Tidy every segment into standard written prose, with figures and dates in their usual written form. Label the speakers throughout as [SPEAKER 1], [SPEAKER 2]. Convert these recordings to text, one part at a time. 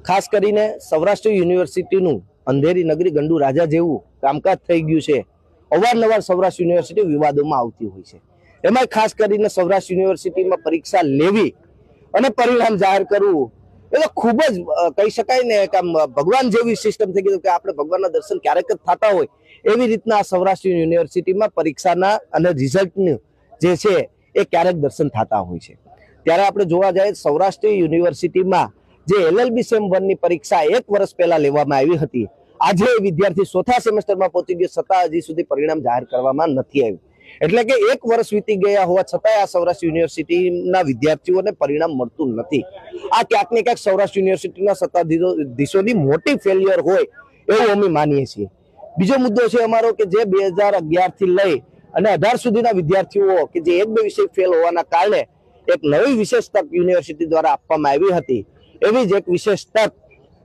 [SPEAKER 1] ખાસ કરીને સૌરાષ્ટ્ર યુનિવર્સિટીનું અંધેરી નગરી ગંડુ રાજા જેવું કામકાજ થઈ ગયું છે। અવારનવાર સૌરાષ્ટ્ર યુનિવર્સિટી વિવાદોમાં આવતી હોય છે। એમાં ખાસ કરીને સૌરાષ્ટ્ર યુનિવર્સિટીમાં પરીક્ષા લેવી અને પરિણામ જાહેર કરવું એ તો ખૂબ જ કહી શકાય ને કે ભગવાન જેવી સિસ્ટમ થઈ ગઈ કે આપણે ભગવાનના દર્શન ક્યારેક જ થતા હોય એવી રીતના સૌરાષ્ટ્ર યુનિવર્સિટીમાં પરીક્ષાના અને રિઝલ્ટનું જે છે એ ક્યારેક દર્શન થતા હોય છે। ત્યારે આપણે જોવા જઈએ સૌરાષ્ટ્ર યુનિવર્સિટીમાં જે LLB સેમ 1 ની પરીક્ષા 1 વર્ષ પહેલા લેવામાં આવી હતી, આજે વિદ્યાર્થી ચોથા સેમેસ્ટરમાં પહોંચી ગયો છતાં હજી સુધી પરિણામ જાહેર કરવામાં નથી આવ્યું। એટલે કે 1 વર્ષ વીતી ગયા હોવા છતાં આ સૌરાષ્ટ્ર યુનિવર્સિટીના વિદ્યાર્થીઓને પરિણામ મળતું નથી। આ ક્યાંક ને ક્યાંક સૌરાષ્ટ્ર યુનિવર્સિટીના સત્તાધીશોની મોટી ફેલિયર હોય એવું અમે માનીએ છીએ। બીજો મુદ્દો છે અમારો કે જે 2011 થી લઈ અને 18 સુધીના વિદ્યાર્થીઓ કે જે 1-2 વિષય ફેલ હોવાના કારણે એક નવી વિશેષ તક યુનિવર્સિટી દ્વારા આપવામાં આવી હતી, એવી જ એક વિશેષ તક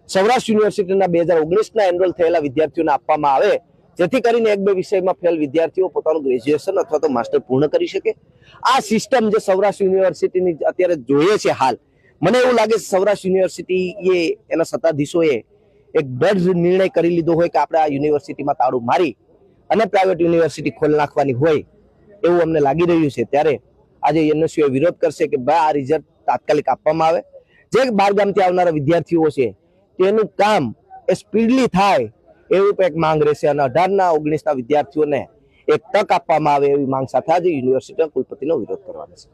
[SPEAKER 1] સૌરાષ્ટ્ર યુનિવર્સિટીના 2019ના એનરોલ થયેલા વિદ્યાર્થીઓને આપવામાં આવે, જેથી કરીને 1-2 વિષયમાં ફેલ વિદ્યાર્થીઓ પોતાનું ગ્રેજ્યુએશન અથવા તો માસ્ટર પૂર્ણ કરી શકે। આ સિસ્ટમ જે સૌરાષ્ટ્ર યુનિવર્સિટીની અત્યારે જોઈએ છે હાલ, મને એવું લાગે છે સૌરાષ્ટ્ર યુનિવર્સિટીએ એના સત્તાધીશોએ એક દૃઢ નિર્ણય કરી લીધો હોય કે આપણે આ યુનિવર્સિટીમાં તાળું મારી અને પ્રાઇવેટ યુનિવર્સિટી ખોલી નાખવાની હોય એવું અમને લાગી રહ્યું છે। ત્યારે આજે યુનિવર્સિટીઓ વિરોધ કરશે કે ભાઈ આ રિઝલ્ટ તાત્કાલિક આપવામાં આવે। જે બહારગામથી આવનારા વિદ્યાર્થીઓ છે તેનું કામ એ સ્પીડલી થાય એવું એક માંગ રહેશે અને 18ના 19ના વિદ્યાર્થીઓને એક તક આપવામાં આવે એવી માંગ સાથે આજે યુનિવર્સિટીના કુલપતિનો વિરોધ કરવાનો છે।